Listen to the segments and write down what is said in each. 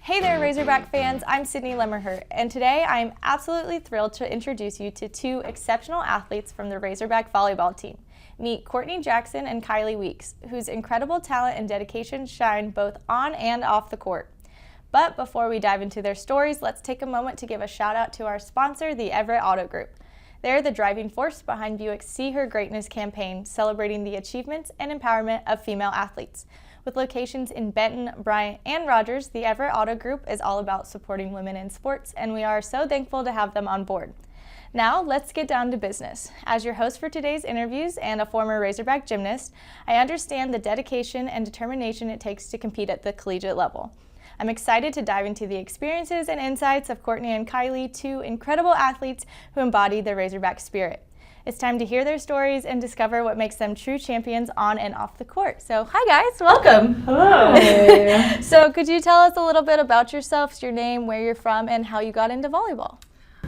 Hey there, Razorback fans. I'm Sydney Lemmerhurt, and today I'm absolutely thrilled to introduce you to two exceptional athletes from the Razorback volleyball team. Meet Courtney Jackson and Kylie Weeks, whose incredible talent and dedication shine both on and off the court. But before we dive into their stories, let's take a moment to give a shout out to our sponsor, the Everett Auto Group. They're the driving force behind Buick's See Her Greatness campaign, celebrating the achievements and empowerment of female athletes. With locations in Benton, Bryant, and Rogers, the Everett Auto Group is all about supporting women in sports, and we are so thankful to have them on board. Now, let's get down to business. As your host for today's interviews and a former Razorback gymnast, I understand the dedication and determination it takes to compete at the collegiate level. I'm excited to dive into the experiences and insights of Courtney and Kylie, two incredible athletes who embody the Razorback spirit. It's time to hear their stories and discover what makes them true champions on and off the court. So, hi guys, welcome. Hello. Hey. So, could you tell us a little bit about yourselves, your name, where you're from, and how you got into volleyball?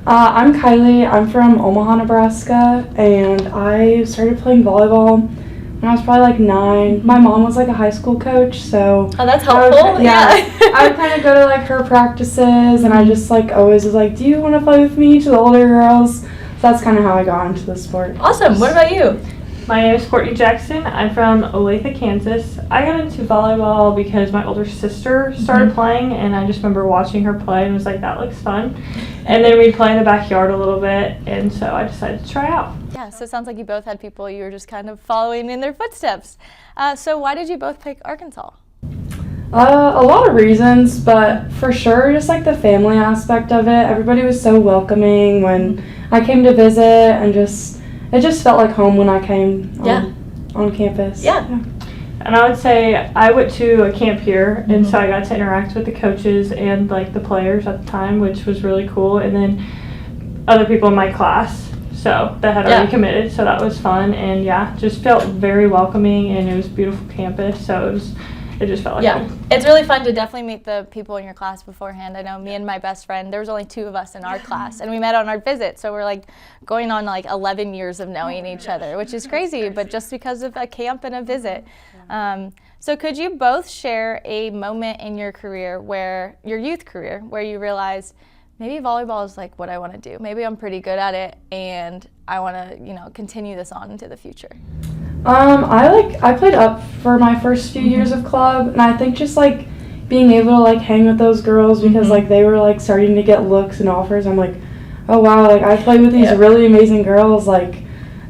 I'm Kylie. I'm from Omaha, Nebraska, and I started playing volleyball when I was probably like 9. My mom was like a high school coach, so oh, that's helpful. I would kind of go to like her practices, and I just like always was like, "Do you want to play with me?" to the older girls. So that's kind of how I got into the sport. Awesome. What about you? My name is Courtney Jackson. I'm from Olathe, Kansas. I got into volleyball because my older sister started playing, and I just remember watching her play and was like, that looks fun. And then we'd play in the backyard a little bit, and so I decided to try out. Yeah, so it sounds like you both had people you were just kind of following in their footsteps. So why did you both pick Arkansas? A lot of reasons, but for sure, just like the family aspect of it. Everybody was so welcoming when I came to visit, and it just felt like home when I came on campus. Yeah. And I would say I went to a camp here, and so I got to interact with the coaches and like the players at the time, which was really cool. And then other people in my class, so that had already committed, so that was fun. And just felt very welcoming, and it was a beautiful campus, so it just felt like home. It's really fun to definitely meet the people in your class beforehand. I know me and my best friend, there was only 2 of us in our class, and we met on our visit, so we're like going on like 11 years of knowing each other, which is crazy, but just because of a camp and a visit. So could you both share a moment in your career your youth career, where you realized maybe volleyball is like what I want to do. Maybe I'm pretty good at it, and I want to, continue this on into the future. I played up for my first few years of club, and I think just like being able to like hang with those girls because like they were like starting to get looks and offers. I'm like, oh wow, like I played with these really amazing girls, like,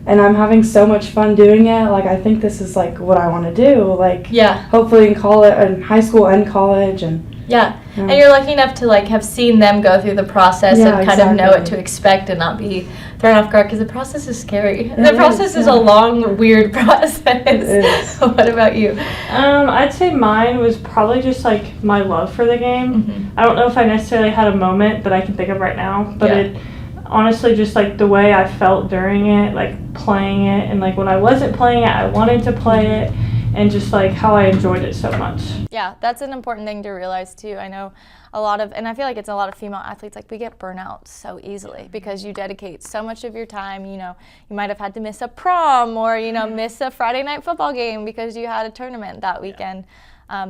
and I'm having so much fun doing it. Like I think this is like what I want to do. Like hopefully in college, in high school and college, and and you're lucky enough to like have seen them go through the process and kind of know what to expect and not be thrown off guard, because the process is scary. The process is a long, weird process. It is. What about you? I'd say mine was probably just like my love for the game. I don't know if I necessarily had a moment that I can think of right now, but it honestly just like the way I felt during it, like playing it, and like when I wasn't playing it, I wanted to play it. And just like how I enjoyed it so much. Yeah, that's an important thing to realize too. I know and I feel like it's a lot of female athletes, like we get burnout so easily because you dedicate so much of your time. You might have had to miss a prom or, miss a Friday night football game because you had a tournament that weekend.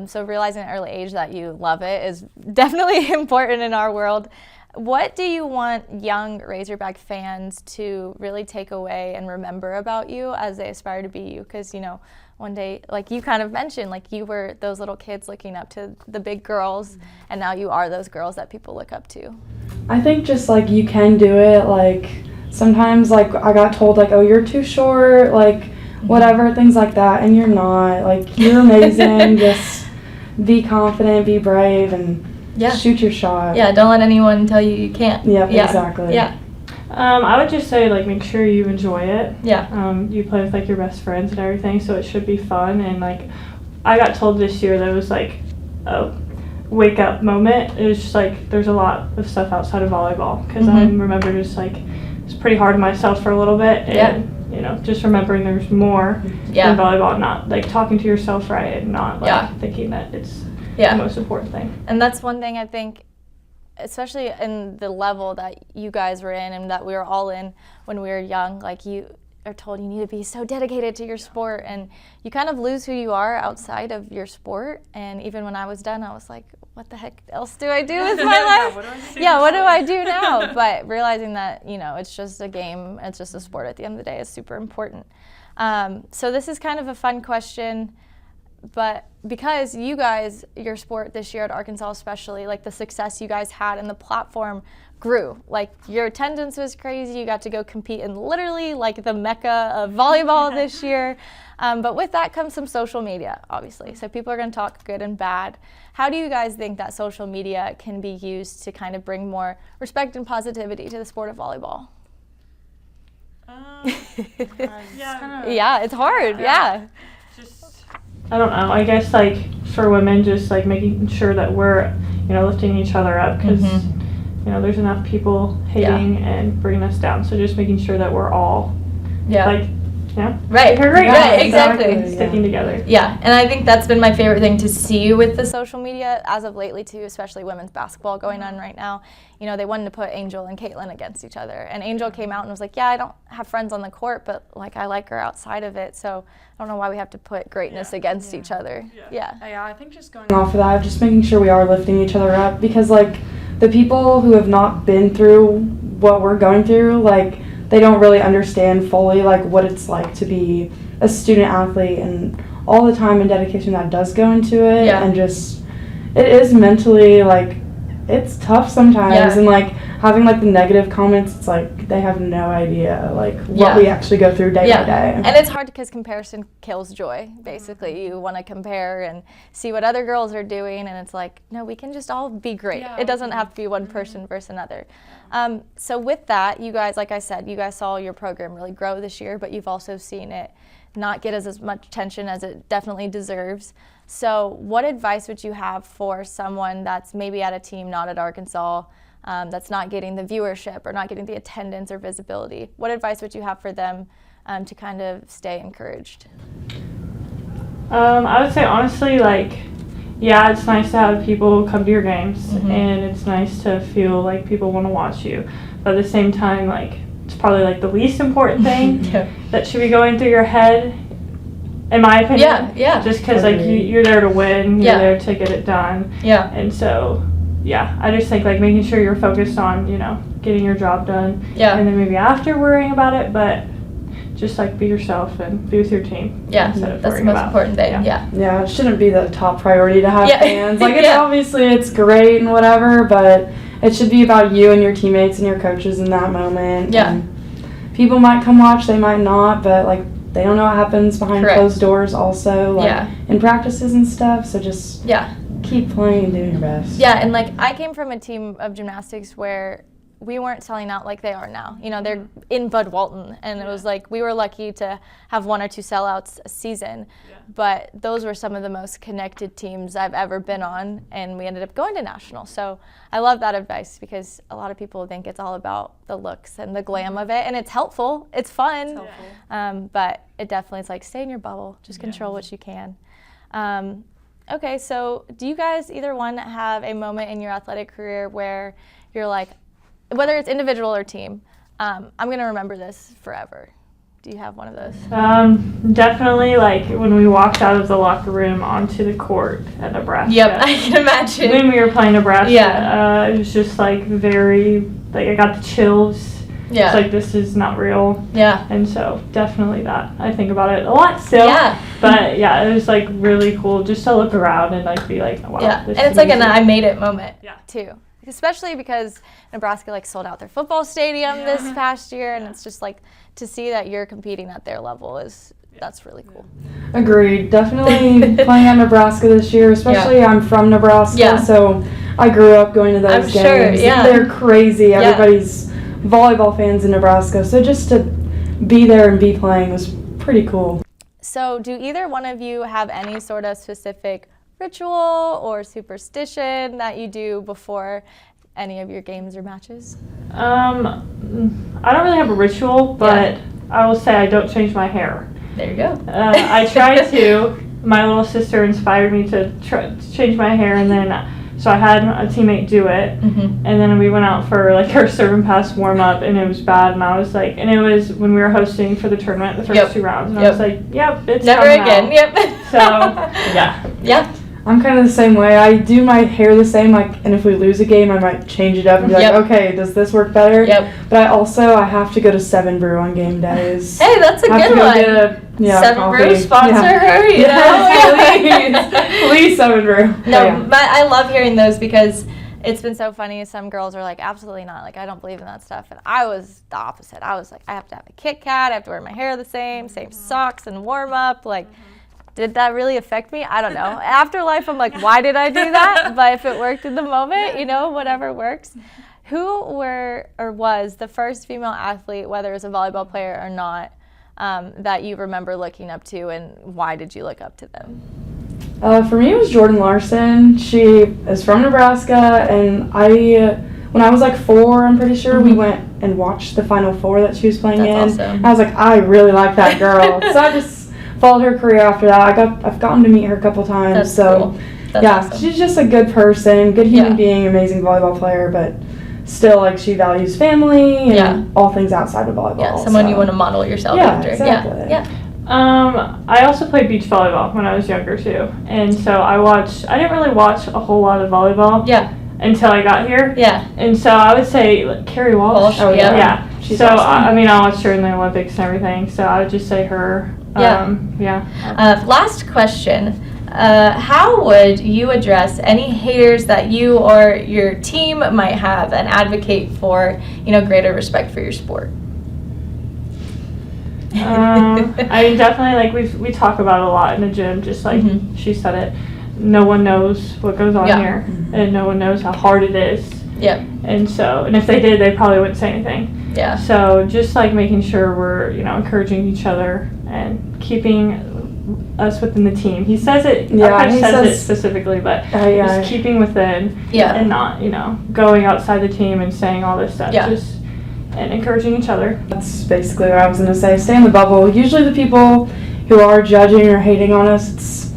So realizing at an early age that you love it is definitely important in our world. What do you want young Razorback fans to really take away and remember about you as they aspire to be you? Because, one day, like you kind of mentioned, like you were those little kids looking up to the big girls, and now you are those girls that people look up to. I think just like you can do it. Like sometimes like I got told like, oh, you're too short, like whatever, things like that, and you're not. Like you're amazing. Just be confident, be brave, and shoot your shot. Yeah, don't let anyone tell you can't. Yep, exactly. Yeah. I would just say like make sure you enjoy it. Yeah. You play with like your best friends and everything, so it should be fun. And like I got told this year that it was like a wake up moment. It was just like there's a lot of stuff outside of volleyball, because I remember just like it's pretty hard on myself for a little bit, and just remembering there's more than volleyball, not like talking to yourself right, and not like thinking that it's the most important thing. And that's one thing I think, especially in the level that you guys were in and that we were all in when we were young, like are told you need to be so dedicated to your sport, and you kind of lose who you are outside of your sport. And even when I was done, I was like, what the heck else do I do with my life? What do I do now? But realizing that, you know, it's just a game, it's just a sport at the end of the day is super important. So this is kind of a fun question, but because you guys, your sport this year at Arkansas especially, like the success you guys had and the platform grew. Like your attendance was crazy. You got to go compete in literally like the mecca of volleyball this year. But with that comes some social media, obviously. So people are going to talk good and bad. How do you guys think that social media can be used to kind of bring more respect and positivity to the sport of volleyball? Yeah, it's hard. Yeah. I don't know. I guess like for women, just like making sure that we're, you know, lifting each other up because, you know, there's enough people hating and bringing us down. So just making sure that we're all like, yeah. Right. Right. Exactly. Sticking together. Yeah. And I think that's been my favorite thing to see with the social media as of lately too, especially women's basketball going on right now. You know, they wanted to put Angel and Caitlin against each other. And Angel came out and was like, yeah, I don't have friends on the court, but like I like her outside of it. So I don't know why we have to put greatness against each other. Yeah, I think just going off of that, just making sure we are lifting each other up, because like the people who have not been through what we're going through, like they don't really understand fully like what it's like to be a student athlete and all the time and dedication that does go into it. And just it is mentally like it's tough sometimes, and like having like the negative comments, it's like they have no idea like what we actually go through day by day. And it's hard because comparison kills joy. Basically, you want to compare and see what other girls are doing, and it's like, no, we can just all be great. It doesn't have to be one person versus another. So with that, you guys, like I said, you guys saw your program really grow this year, but you've also seen it not get as much attention as it definitely deserves. So what advice would you have for someone that's maybe at a team not at Arkansas, that's not getting the viewership or not getting the attendance or visibility? What advice would you have for them to kind of stay encouraged? I would say honestly, like, yeah, it's nice to have people come to your games, and it's nice to feel like people want to watch you. But at the same time, like, it's probably like the least important thing that should be going through your head, in my opinion. Just because like you're there to win, you're there to get it done. And so, I just think like making sure you're focused on, you know, getting your job done. And then maybe after worrying about it, but just like be yourself and be with your team. That's the most important thing. It shouldn't be the top priority to have fans. Like it's obviously it's great and whatever, but it should be about you and your teammates and your coaches in that moment. And people might come watch, they might not, but like they don't know what happens behind closed doors also, like in practices and stuff. So just keep playing and doing your best. And like I came from a team of gymnastics where we weren't selling out like they are now. You know, they're in Bud Walton, and it was like we were lucky to have one or two sellouts a season, but those were some of the most connected teams I've ever been on, and we ended up going to national. So I love that advice because a lot of people think it's all about the looks and the glam of it, and it's helpful, it's fun, but it definitely is like stay in your bubble, just control what you can. Okay, so do you guys either one have a moment in your athletic career where you're like, whether it's individual or team, I'm going to remember this forever? Do you have one of those? Definitely, like, when we walked out of the locker room onto the court at Nebraska. I can imagine. When we were playing Nebraska, it was just, like, very, like, I got the chills. It's like, this is not real. And so, definitely that. I think about it a lot still. But, it was, like, really cool just to look around and, like, be like, wow. This and it's like an I made it moment, too. Especially because Nebraska like sold out their football stadium this past year, and it's just like to see that you're competing at their level that's really cool. Agreed. Definitely playing at Nebraska this year, especially I'm from Nebraska, so I grew up going to those games. They're crazy. Everybody's volleyball fans in Nebraska, so just to be there and be playing was pretty cool. So do either one of you have any sort of specific ritual or superstition that you do before any of your games or matches? I don't really have a ritual, but I will say I don't change my hair. There you go. I try to. My little sister inspired me to change my hair, and then So I had a teammate do it, and then we went out for like our serve and pass warm up, and it was bad. And I was like, and it was when we were hosting for the tournament, the first 2 rounds, and I was like, yep, it's never again. Out. So yeah. I'm kind of the same way. I do my hair the same, like, and if we lose a game, I might change it up and be like, okay, does this work better? But I have to go to 7 Brew on game days. Hey, that's a good one. 7 Brew, sponsor her, you know? Please 7 Brew. No, but I love hearing those because it's been so funny. Some girls are like, absolutely not. Like, I don't believe in that stuff. And I was the opposite. I was like, I have to have a Kit Kat. I have to wear my hair the same socks and warm up. Like, did that really affect me? I don't know. After life, I'm like, why did I do that? But if it worked in the moment, you know, whatever works. Who was the first female athlete, whether it's a volleyball player or not, that you remember looking up to, and why did you look up to them? For me, it was Jordan Larson. She is from Nebraska, and when I was like 4, I'm pretty sure, we went and watched the Final Four that she was playing in. Awesome. I was like, I really like that girl. So I just followed her career after that. I've gotten to meet her a couple times. That's cool. That's awesome. She's just a good person, good human being, amazing volleyball player, but still, like, she values family and all things outside of volleyball. Yeah, someone you want to model yourself after. Exactly. Yeah. I also played beach volleyball when I was younger too, and so I didn't really watch a whole lot of volleyball. Until I got here. And so I would say like, Carrie Walsh. Oh yeah. She's awesome. I mean, I watched her in the Olympics and everything, so I would just say her. Last question. How would you address any haters that you or your team might have and advocate for, greater respect for your sport? I definitely, like, we talk about it a lot in the gym, just like she said it. No one knows what goes on here, and no one knows how hard it is. And if they did, they probably wouldn't say anything. So just like making sure we're, encouraging each other and keeping us within the team. He says it, he says it specifically, but just keeping within and not, going outside the team and saying all this stuff. And encouraging each other. That's basically what I was going to say. Stay in the bubble. Usually the people who are judging or hating on us, it's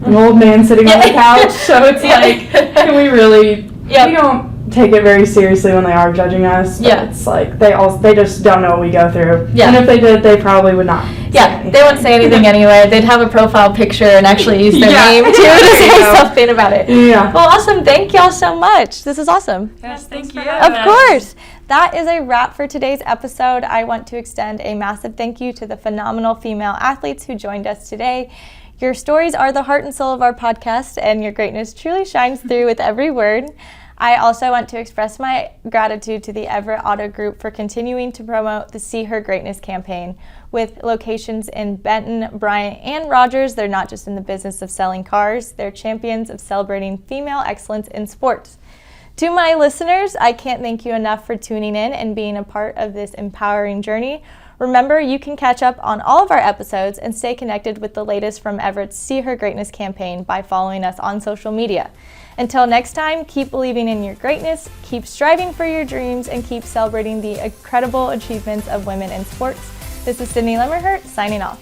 an old man sitting on the couch, so it's like, can we really, we don't take it very seriously when they are judging us, but it's like, they just don't know what we go through. And if they did, they probably would not. They wouldn't say anything anyway. They'd have a profile picture and actually use their name too to say something about it. Well, awesome. Thank y'all so much. This is awesome. Yes, thank you. Of course. That is a wrap for today's episode. I want to extend a massive thank you to the phenomenal female athletes who joined us today. Your stories are the heart and soul of our podcast, and your greatness truly shines through with every word. I also want to express my gratitude to the Everett Auto Group for continuing to promote the See Her Greatness campaign. With locations in Benton, Bryant, and Rogers, they're not just in the business of selling cars, they're champions of celebrating female excellence in sports. To my listeners, I can't thank you enough for tuning in and being a part of this empowering journey. Remember, you can catch up on all of our episodes and stay connected with the latest from Everett's See Her Greatness campaign by following us on social media. Until next time, keep believing in your greatness, keep striving for your dreams, and keep celebrating the incredible achievements of women in sports. This is Sydney Lemmerhurt, signing off.